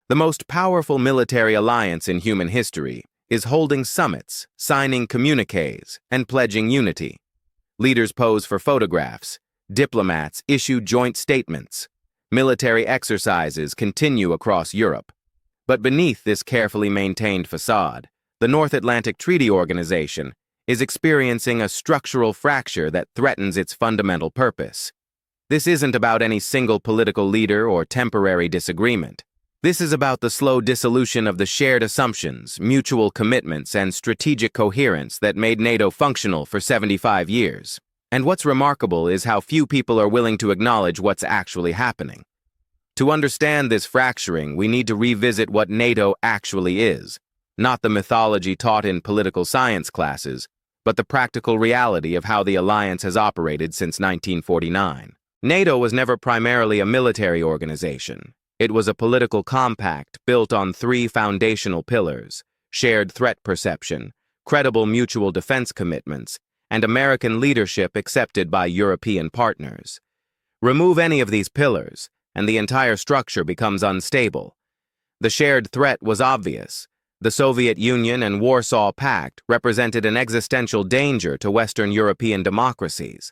The most powerful military alliance in human history is holding summits, signing communiques, and pledging unity. Leaders pose for photographs, diplomats issue joint statements, military exercises continue across Europe. But beneath this carefully maintained facade, the North Atlantic Treaty Organization is experiencing a structural fracture that threatens its fundamental purpose. This isn't about any single political leader or temporary disagreement. This is about the slow dissolution of the shared assumptions, mutual commitments, and strategic coherence that made NATO functional for 75 years. And what's remarkable is how few people are willing to acknowledge what's actually happening. To understand this fracturing, we need to revisit what NATO actually is, not the mythology taught in political science classes, but the practical reality of how the alliance has operated since 1949. NATO was never primarily a military organization. It was a political compact built on three foundational pillars: shared threat perception, credible mutual defense commitments, and American leadership accepted by European partners. Remove any of these pillars, and the entire structure becomes unstable. The shared threat was obvious. The Soviet Union and Warsaw Pact represented an existential danger to Western European democracies.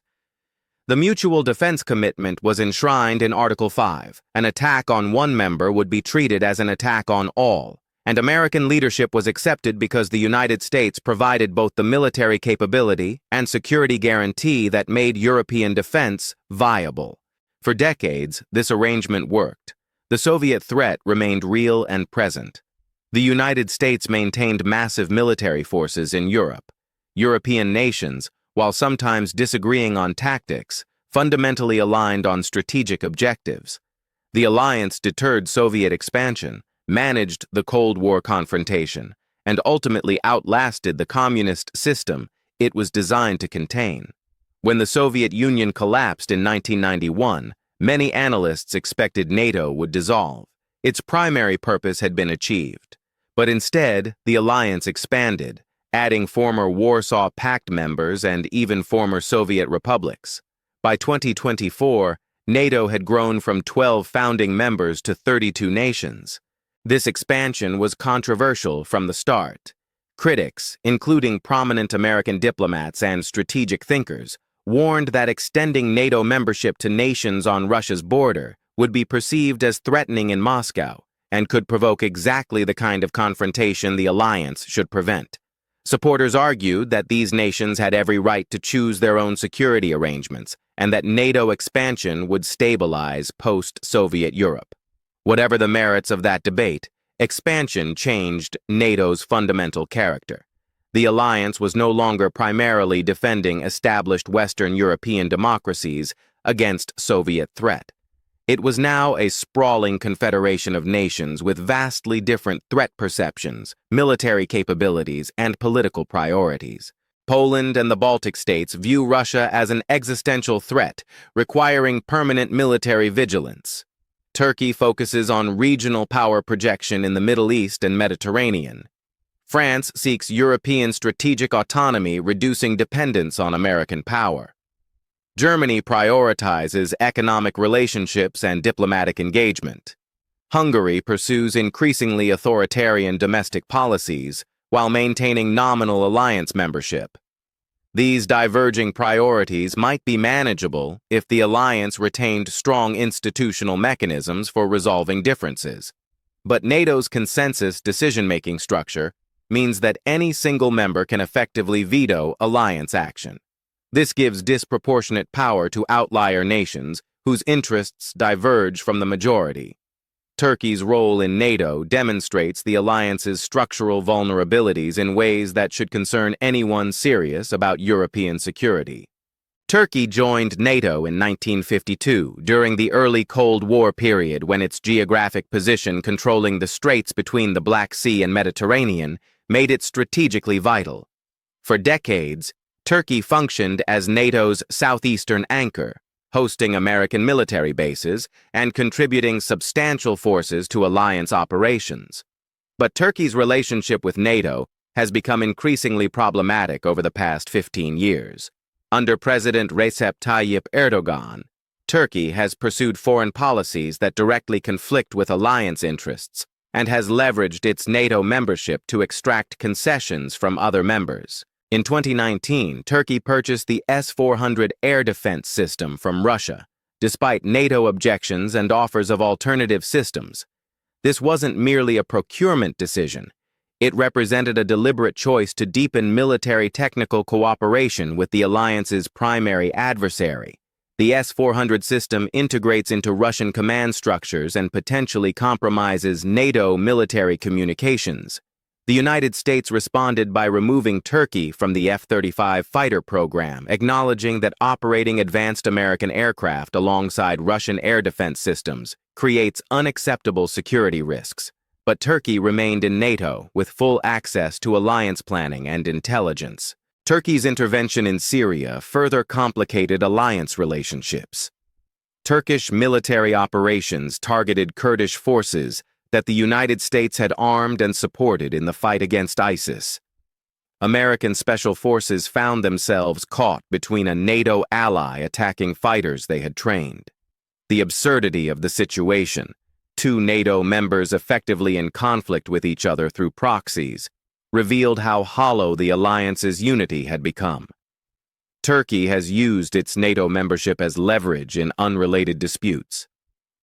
The mutual defense commitment was enshrined in Article 5. An attack on one member would be treated as an attack on all, and American leadership was accepted because the United States provided both the military capability and security guarantee that made European defense viable. For decades, this arrangement worked. The Soviet threat remained real and present. The United States maintained massive military forces in Europe. European nations, while sometimes disagreeing on tactics, fundamentally aligned on strategic objectives. The alliance deterred Soviet expansion, managed the Cold War confrontation, and ultimately outlasted the communist system it was designed to contain. When the Soviet Union collapsed in 1991, many analysts expected NATO would dissolve. Its primary purpose had been achieved. But instead, the alliance expanded, adding former Warsaw Pact members and even former Soviet republics. By 2024, NATO had grown from 12 founding members to 32 nations. This expansion was controversial from the start. Critics, including prominent American diplomats and strategic thinkers, warned that extending NATO membership to nations on Russia's border would be perceived as threatening in Moscow and could provoke exactly the kind of confrontation the alliance should prevent. Supporters argued that these nations had every right to choose their own security arrangements and that NATO expansion would stabilize post-Soviet Europe. Whatever the merits of that debate, expansion changed NATO's fundamental character. The alliance was no longer primarily defending established Western European democracies against Soviet threat. It was now a sprawling confederation of nations with vastly different threat perceptions, military capabilities, and political priorities. Poland and the Baltic states view Russia as an existential threat, requiring permanent military vigilance. Turkey focuses on regional power projection in the Middle East and Mediterranean. France seeks European strategic autonomy, reducing dependence on American power. Germany prioritizes economic relationships and diplomatic engagement. Hungary pursues increasingly authoritarian domestic policies while maintaining nominal alliance membership. These diverging priorities might be manageable if the alliance retained strong institutional mechanisms for resolving differences. But NATO's consensus decision-making structure means that any single member can effectively veto alliance action. This gives disproportionate power to outlier nations whose interests diverge from the majority. Turkey's role in NATO demonstrates the alliance's structural vulnerabilities in ways that should concern anyone serious about European security. Turkey joined NATO in 1952 during the early Cold War period when its geographic position controlling the straits between the Black Sea and Mediterranean made it strategically vital. For decades, Turkey functioned as NATO's southeastern anchor, hosting American military bases and contributing substantial forces to alliance operations. But Turkey's relationship with NATO has become increasingly problematic over the past 15 years. Under President Recep Tayyip Erdogan, Turkey has pursued foreign policies that directly conflict with alliance interests and has leveraged its NATO membership to extract concessions from other members. In 2019, Turkey purchased the S-400 air defense system from Russia, despite NATO objections and offers of alternative systems. This wasn't merely a procurement decision. It represented a deliberate choice to deepen military technical cooperation with the alliance's primary adversary. The S-400 system integrates into Russian command structures and potentially compromises NATO military communications. The United States responded by removing Turkey from the F-35 fighter program, acknowledging that operating advanced American aircraft alongside Russian air defense systems creates unacceptable security risks. But Turkey remained in NATO with full access to alliance planning and intelligence. Turkey's intervention in Syria further complicated alliance relationships. Turkish military operations targeted Kurdish forces that the United States had armed and supported in the fight against ISIS. American special forces found themselves caught between a NATO ally attacking fighters they had trained. The absurdity of the situation, two NATO members effectively in conflict with each other through proxies, revealed how hollow the alliance's unity had become. Turkey has used its NATO membership as leverage in unrelated disputes.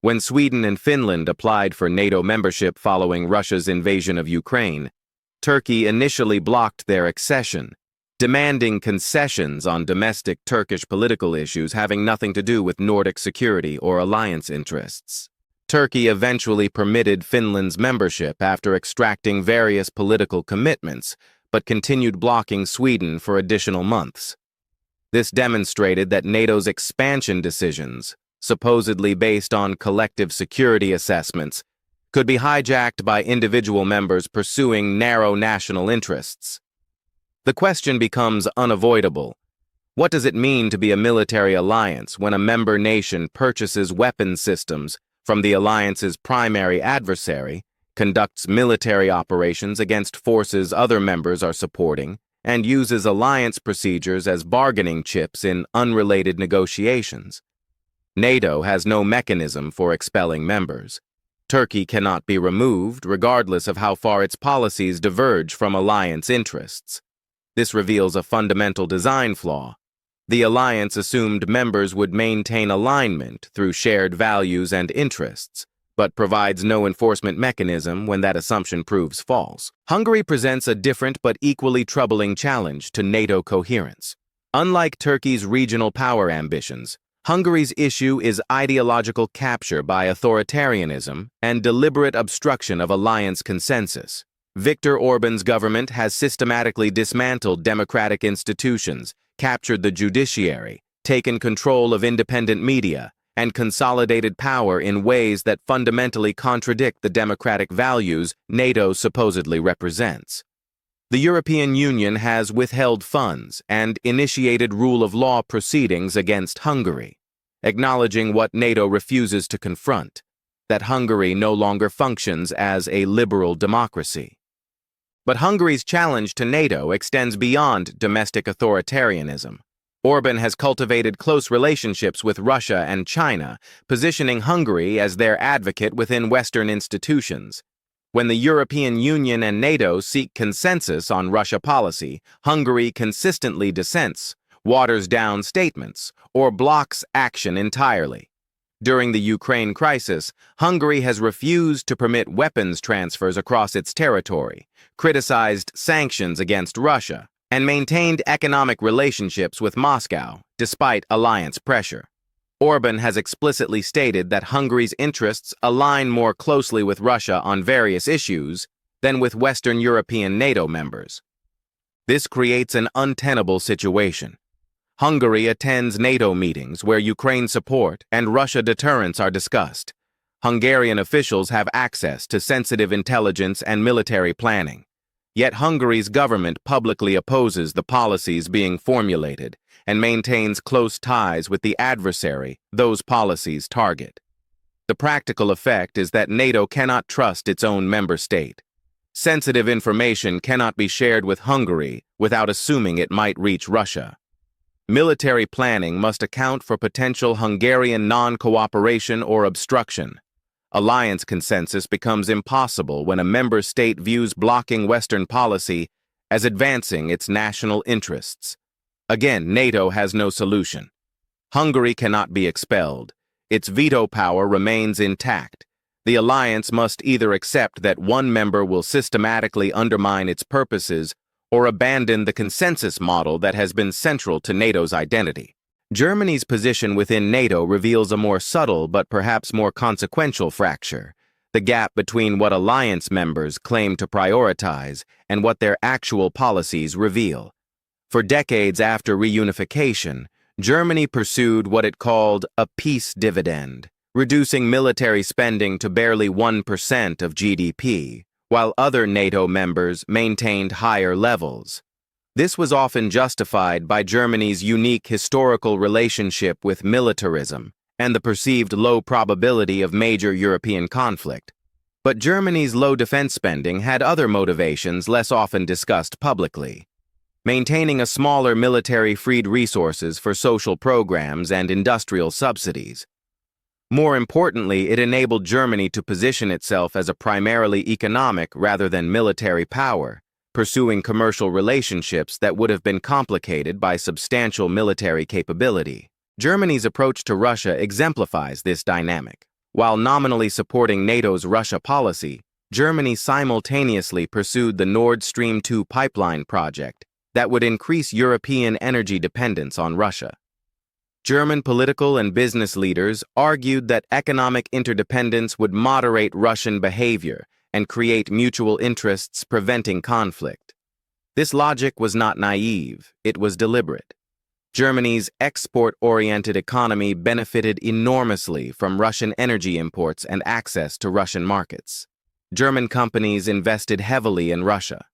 When Sweden and Finland applied for NATO membership following Russia's invasion of Ukraine, Turkey initially blocked their accession, demanding concessions on domestic Turkish political issues having nothing to do with Nordic security or alliance interests. Turkey eventually permitted Finland's membership after extracting various political commitments, but continued blocking Sweden for additional months. This demonstrated that NATO's expansion decisions, supposedly based on collective security assessments, could be hijacked by individual members pursuing narrow national interests. The question becomes unavoidable. What does it mean to be a military alliance when a member nation purchases weapons systems from the alliance's primary adversary, conducts military operations against forces other members are supporting, and uses alliance procedures as bargaining chips in unrelated negotiations? NATO has no mechanism for expelling members. Turkey cannot be removed, regardless of how far its policies diverge from alliance interests. This reveals a fundamental design flaw. The alliance assumed members would maintain alignment through shared values and interests, but provides no enforcement mechanism when that assumption proves false. Hungary presents a different but equally troubling challenge to NATO coherence. Unlike Turkey's regional power ambitions, Hungary's issue is ideological capture by authoritarianism and deliberate obstruction of alliance consensus. Viktor Orban's government has systematically dismantled democratic institutions, captured the judiciary, taken control of independent media, and consolidated power in ways that fundamentally contradict the democratic values NATO supposedly represents. The European Union has withheld funds and initiated rule of law proceedings against Hungary, acknowledging what NATO refuses to confront, that Hungary no longer functions as a liberal democracy. But Hungary's challenge to NATO extends beyond domestic authoritarianism. Orban has cultivated close relationships with Russia and China, positioning Hungary as their advocate within Western institutions. When the European Union and NATO seek consensus on Russia policy, Hungary consistently dissents, waters down statements, or blocks action entirely. During the Ukraine crisis, Hungary has refused to permit weapons transfers across its territory, criticized sanctions against Russia, and maintained economic relationships with Moscow, despite alliance pressure. Orban has explicitly stated that Hungary's interests align more closely with Russia on various issues than with Western European NATO members. This creates an untenable situation. Hungary attends NATO meetings where Ukraine support and Russia deterrence are discussed. Hungarian officials have access to sensitive intelligence and military planning. Yet Hungary's government publicly opposes the policies being formulated and maintains close ties with the adversary those policies target. The practical effect is that NATO cannot trust its own member state. Sensitive information cannot be shared with Hungary without assuming it might reach Russia. Military planning must account for potential Hungarian non-cooperation or obstruction. Alliance consensus becomes impossible when a member state views blocking Western policy as advancing its national interests. Again, NATO has no solution. Hungary cannot be expelled. Its veto power remains intact. The alliance must either accept that one member will systematically undermine its purposes or abandon the consensus model that has been central to NATO's identity. Germany's position within NATO reveals a more subtle but perhaps more consequential fracture, the gap between what alliance members claim to prioritize and what their actual policies reveal. For decades after reunification, Germany pursued what it called a peace dividend, reducing military spending to barely 1% of GDP, while other NATO members maintained higher levels. This was often justified by Germany's unique historical relationship with militarism and the perceived low probability of major European conflict. But Germany's low defense spending had other motivations less often discussed publicly. Maintaining a smaller military freed resources for social programs and industrial subsidies. More importantly, it enabled Germany to position itself as a primarily economic rather than military power, pursuing commercial relationships that would have been complicated by substantial military capability. Germany's approach to Russia exemplifies this dynamic. While nominally supporting NATO's Russia policy, Germany simultaneously pursued the Nord Stream 2 pipeline project that would increase European energy dependence on Russia. German political and business leaders argued that economic interdependence would moderate Russian behavior and create mutual interests preventing conflict. This logic was not naive, it was deliberate. Germany's export-oriented economy benefited enormously from Russian energy imports and access to Russian markets. German companies invested heavily in Russia.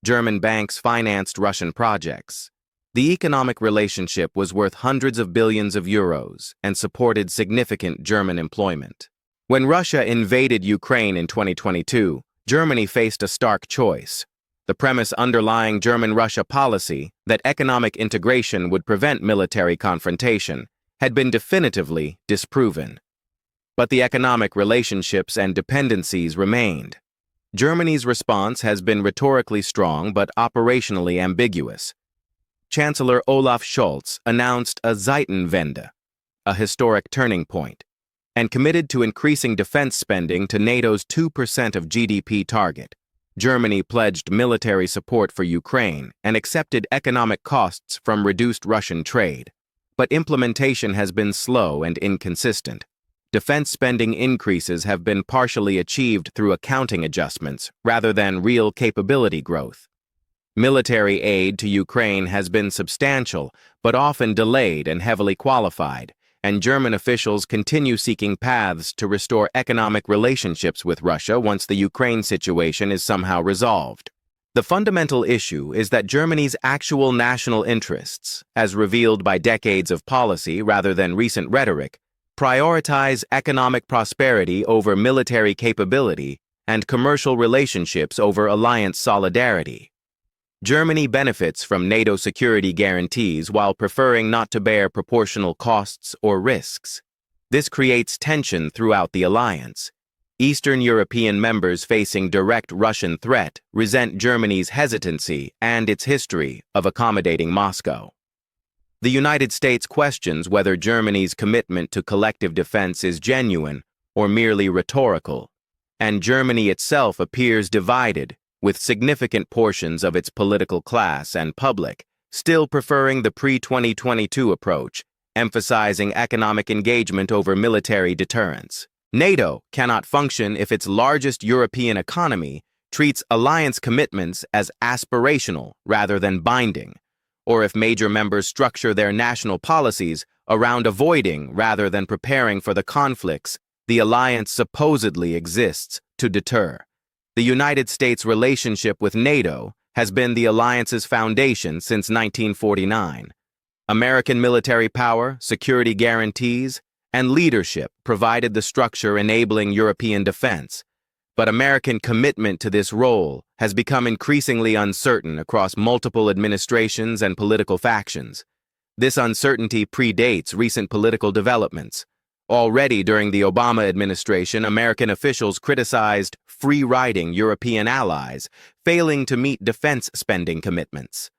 German banks financed Russian projects. The economic relationship was worth hundreds of billions of euros and supported significant German employment. When Russia invaded Ukraine in 2022, Germany faced a stark choice. The premise underlying German-Russia policy, that economic integration would prevent military confrontation, had been definitively disproven. But the economic relationships and dependencies remained. Germany's response has been rhetorically strong but operationally ambiguous. Chancellor Olaf Scholz announced a Zeitenwende, a historic turning point, and committed to increasing defense spending to NATO's 2% of GDP target. Germany pledged military support for Ukraine and accepted economic costs from reduced Russian trade. But implementation has been slow and inconsistent. Defense spending increases have been partially achieved through accounting adjustments rather than real capability growth. Military aid to Ukraine has been substantial, but often delayed and heavily qualified, and German officials continue seeking paths to restore economic relationships with Russia once the Ukraine situation is somehow resolved. The fundamental issue is that Germany's actual national interests, as revealed by decades of policy rather than recent rhetoric, prioritize economic prosperity over military capability and commercial relationships over alliance solidarity. Germany benefits from NATO security guarantees while preferring not to bear proportional costs or risks. This creates tension throughout the alliance. Eastern European members facing direct Russian threat resent Germany's hesitancy and its history of accommodating Moscow. The United States questions whether Germany's commitment to collective defense is genuine or merely rhetorical, and Germany itself appears divided, with significant portions of its political class and public still preferring the pre-2022 approach, emphasizing economic engagement over military deterrence. NATO cannot function if its largest European economy treats alliance commitments as aspirational rather than binding, or if major members structure their national policies around avoiding rather than preparing for the conflicts the alliance supposedly exists to deter. The United States' relationship with NATO has been the alliance's foundation since 1949. American military power, security guarantees, and leadership provided the structure enabling European defense, but American commitment to this role has become increasingly uncertain across multiple administrations and political factions. This uncertainty predates recent political developments. Already during the Obama administration, American officials criticized free-riding European allies, failing to meet defense spending commitments.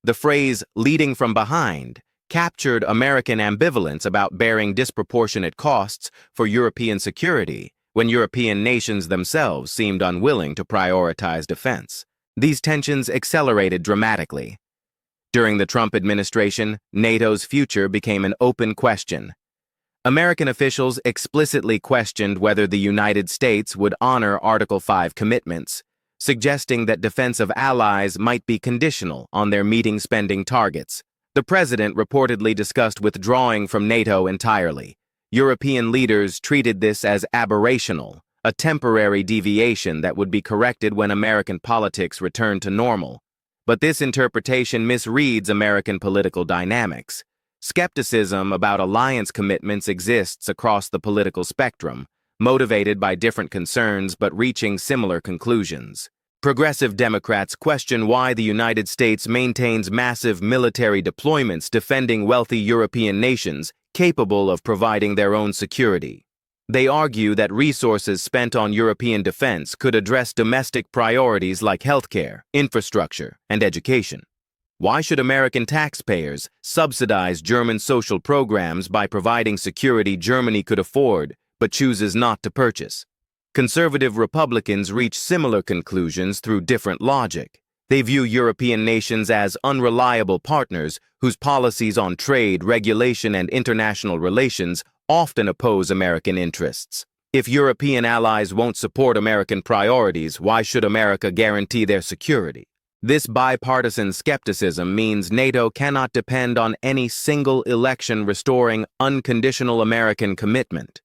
The phrase "leading from behind" captured American ambivalence about bearing disproportionate costs for European security when European nations themselves seemed unwilling to prioritize defense. These tensions accelerated dramatically. During the Trump administration, NATO's future became an open question. American officials explicitly questioned whether the United States would honor Article 5 commitments, suggesting that defense of allies might be conditional on their meeting spending targets. The president reportedly discussed withdrawing from NATO entirely. European leaders treated this as aberrational, a temporary deviation that would be corrected when American politics returned to normal. But this interpretation misreads American political dynamics. Skepticism about alliance commitments exists across the political spectrum, motivated by different concerns but reaching similar conclusions. Progressive Democrats question why the United States maintains massive military deployments defending wealthy European nations capable of providing their own security. They argue that resources spent on European defense could address domestic priorities like healthcare, infrastructure, and education. Why should American taxpayers subsidize German social programs by providing security Germany could afford but chooses not to purchase? Conservative Republicans reach similar conclusions through different logic. They view European nations as unreliable partners whose policies on trade, regulation, and international relations often oppose American interests. If European allies won't support American priorities, why should America guarantee their security? This bipartisan skepticism means NATO cannot depend on any single election restoring unconditional American commitment.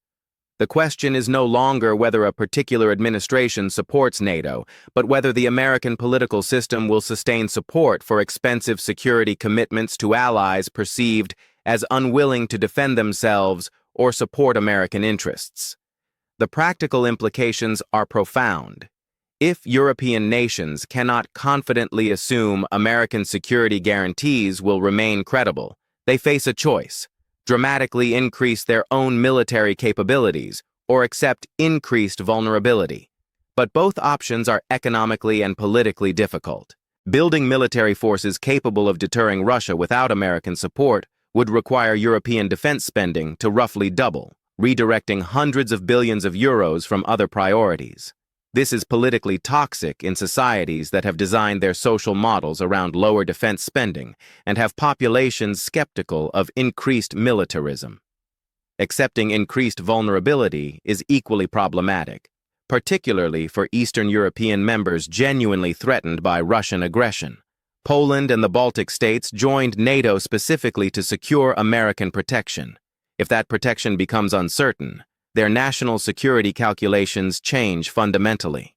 The question is no longer whether a particular administration supports NATO, but whether the American political system will sustain support for expensive security commitments to allies perceived as unwilling to defend themselves or support American interests. The practical implications are profound. If European nations cannot confidently assume American security guarantees will remain credible, they face a choice: dramatically increase their own military capabilities or accept increased vulnerability. But both options are economically and politically difficult. Building military forces capable of deterring Russia without American support would require European defense spending to roughly double, redirecting hundreds of billions of euros from other priorities. This is politically toxic in societies that have designed their social models around lower defense spending and have populations skeptical of increased militarism. Accepting increased vulnerability is equally problematic, particularly for Eastern European members genuinely threatened by Russian aggression. Poland and the Baltic states joined NATO specifically to secure American protection. If that protection becomes uncertain, their national security calculations change fundamentally.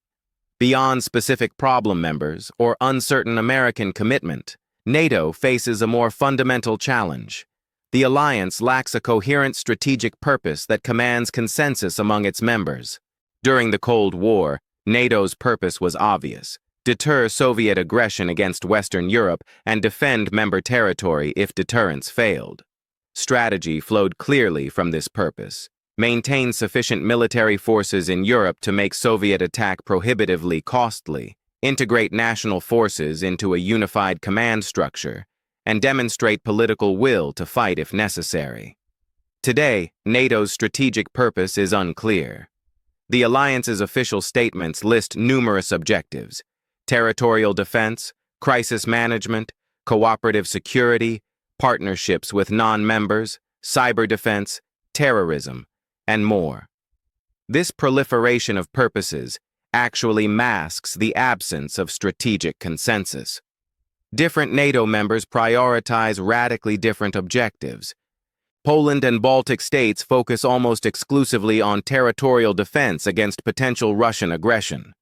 Beyond specific problem members or uncertain American commitment, NATO faces a more fundamental challenge. The alliance lacks a coherent strategic purpose that commands consensus among its members. During the Cold War, NATO's purpose was obvious: deter Soviet aggression against Western Europe and defend member territory if deterrence failed. Strategy flowed clearly from this purpose: maintain sufficient military forces in Europe to make Soviet attack prohibitively costly, integrate national forces into a unified command structure, and demonstrate political will to fight if necessary. Today, NATO's strategic purpose is unclear. The alliance's official statements list numerous objectives: territorial defense, crisis management, cooperative security, partnerships with non-members, cyber defense, terrorism, and more. This proliferation of purposes actually masks the absence of strategic consensus. Different NATO members prioritize radically different objectives. Poland and Baltic states focus almost exclusively on territorial defense against potential Russian aggression.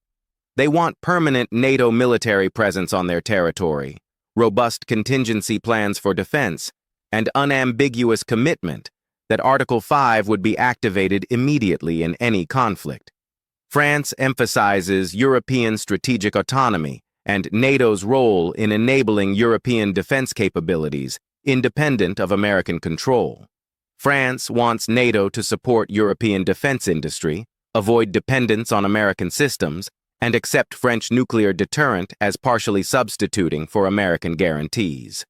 They want permanent NATO military presence on their territory, robust contingency plans for defense, and unambiguous commitment that Article 5 would be activated immediately in any conflict. France emphasizes European strategic autonomy and NATO's role in enabling European defense capabilities independent of American control. France wants NATO to support European defense industry, avoid dependence on American systems, and accept French nuclear deterrent as partially substituting for American guarantees.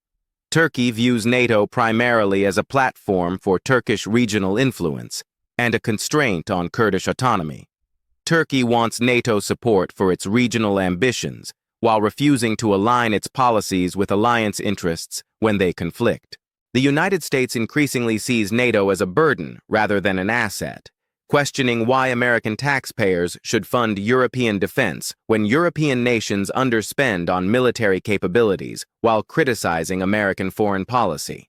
Turkey views NATO primarily as a platform for Turkish regional influence and a constraint on Kurdish autonomy. Turkey wants NATO support for its regional ambitions, while refusing to align its policies with alliance interests when they conflict. The United States increasingly sees NATO as a burden rather than an asset, questioning why American taxpayers should fund European defense when European nations underspend on military capabilities while criticizing American foreign policy.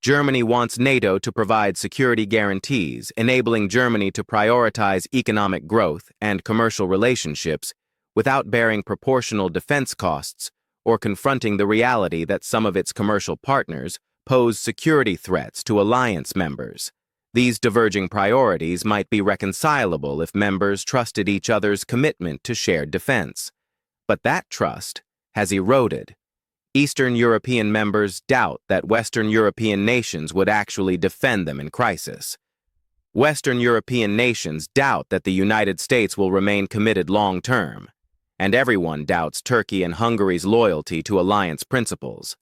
Germany wants NATO to provide security guarantees, enabling Germany to prioritize economic growth and commercial relationships without bearing proportional defense costs or confronting the reality that some of its commercial partners pose security threats to alliance members. These diverging priorities might be reconcilable if members trusted each other's commitment to shared defense. But that trust has eroded. Eastern European members doubt that Western European nations would actually defend them in crisis. Western European nations doubt that the United States will remain committed long-term, and everyone doubts Turkey and Hungary's loyalty to alliance principles.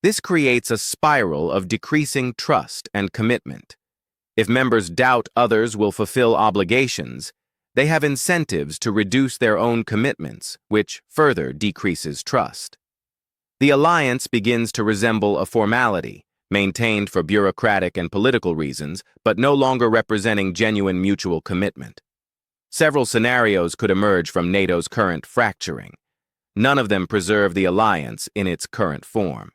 This creates a spiral of decreasing trust and commitment. If members doubt others will fulfill obligations, they have incentives to reduce their own commitments, which further decreases trust. The alliance begins to resemble a formality, maintained for bureaucratic and political reasons, but no longer representing genuine mutual commitment. Several scenarios could emerge from NATO's current fracturing. None of them preserve the alliance in its current form.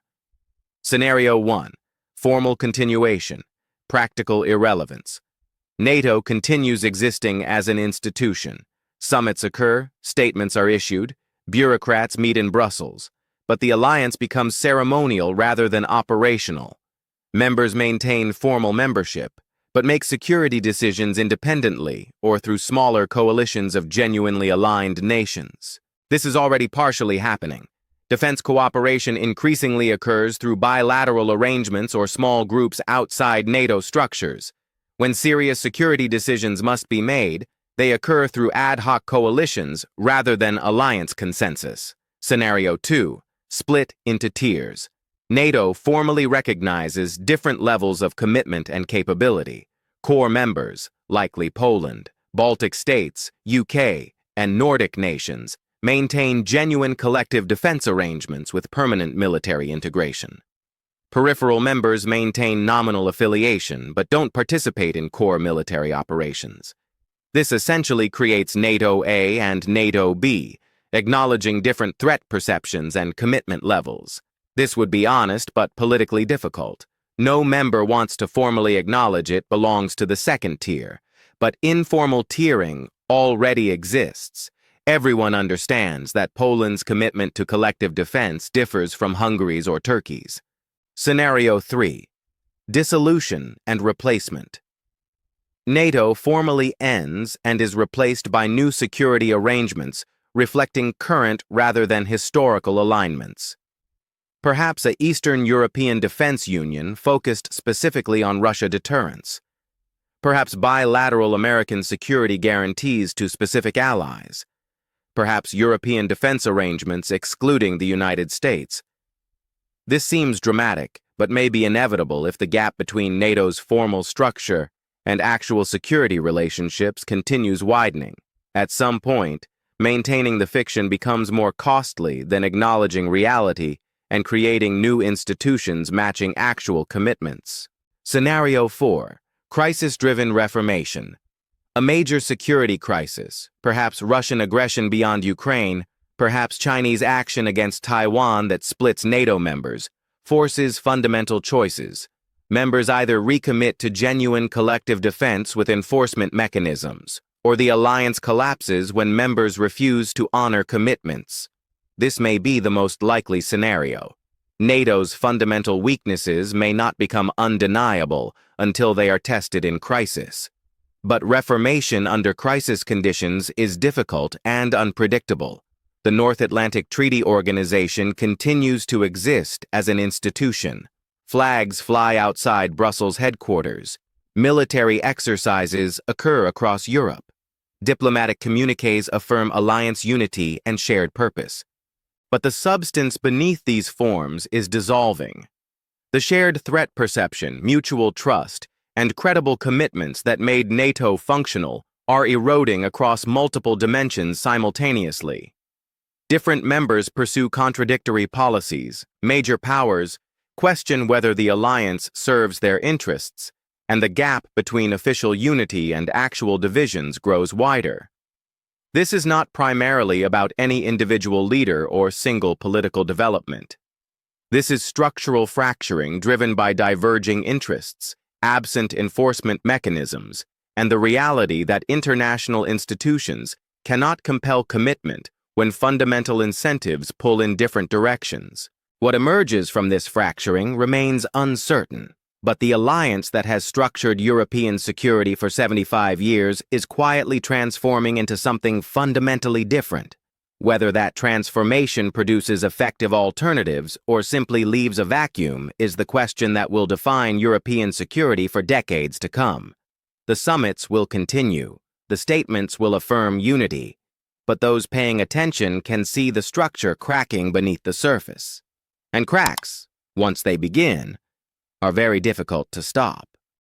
Scenario 1. Formal continuation. Practical irrelevance. NATO continues existing as an institution. Summits occur, statements are issued, bureaucrats meet in Brussels, but the alliance becomes ceremonial rather than operational. Members maintain formal membership, but make security decisions independently or through smaller coalitions of genuinely aligned nations. This is already partially happening. Defense cooperation increasingly occurs through bilateral arrangements or small groups outside NATO structures. When serious security decisions must be made, they occur through ad hoc coalitions rather than alliance consensus. Scenario 2. Split into tiers. NATO formally recognizes different levels of commitment and capability. Core members, likely Poland, Baltic states, UK, and Nordic nations, maintain genuine collective defense arrangements with permanent military integration. Peripheral members maintain nominal affiliation but don't participate in core military operations. This essentially creates NATO A and NATO B, acknowledging different threat perceptions and commitment levels. This would be honest but politically difficult. No member wants to formally acknowledge it belongs to the second tier, but informal tiering already exists. Everyone understands that Poland's commitment to collective defense differs from Hungary's or Turkey's. Scenario 3. Dissolution and replacement. NATO formally ends and is replaced by new security arrangements reflecting current rather than historical alignments. Perhaps an Eastern European defense union focused specifically on Russia deterrence. Perhaps bilateral American security guarantees to specific allies. Perhaps European defense arrangements excluding the United States. This seems dramatic, but may be inevitable if the gap between NATO's formal structure and actual security relationships continues widening. At some point, maintaining the fiction becomes more costly than acknowledging reality and creating new institutions matching actual commitments. Scenario 4. Crisis-driven reformation. A major security crisis, perhaps Russian aggression beyond Ukraine, perhaps Chinese action against Taiwan that splits NATO members, forces fundamental choices. Members either recommit to genuine collective defense with enforcement mechanisms, or the alliance collapses when members refuse to honor commitments. This may be the most likely scenario. NATO's fundamental weaknesses may not become undeniable until they are tested in crisis. But reformation under crisis conditions is difficult and unpredictable. The North Atlantic Treaty Organization continues to exist as an institution. Flags fly outside Brussels headquarters. Military exercises occur across Europe. Diplomatic communiques affirm alliance unity and shared purpose. But the substance beneath these forms is dissolving. The shared threat perception, mutual trust, and credible commitments that made NATO functional are eroding across multiple dimensions simultaneously. Different members pursue contradictory policies. Major powers question whether the alliance serves their interests, and the gap between official unity and actual divisions grows wider. This is not primarily about any individual leader or single political development. This is structural fracturing driven by diverging interests, absent enforcement mechanisms, and the reality that international institutions cannot compel commitment when fundamental incentives pull in different directions. What emerges from this fracturing remains uncertain, but the alliance that has structured European security for 75 years is quietly transforming into something fundamentally different. Whether that transformation produces effective alternatives or simply leaves a vacuum is the question that will define European security for decades to come. The summits will continue, the statements will affirm unity, but those paying attention can see the structure cracking beneath the surface. And cracks, once they begin, are very difficult to stop.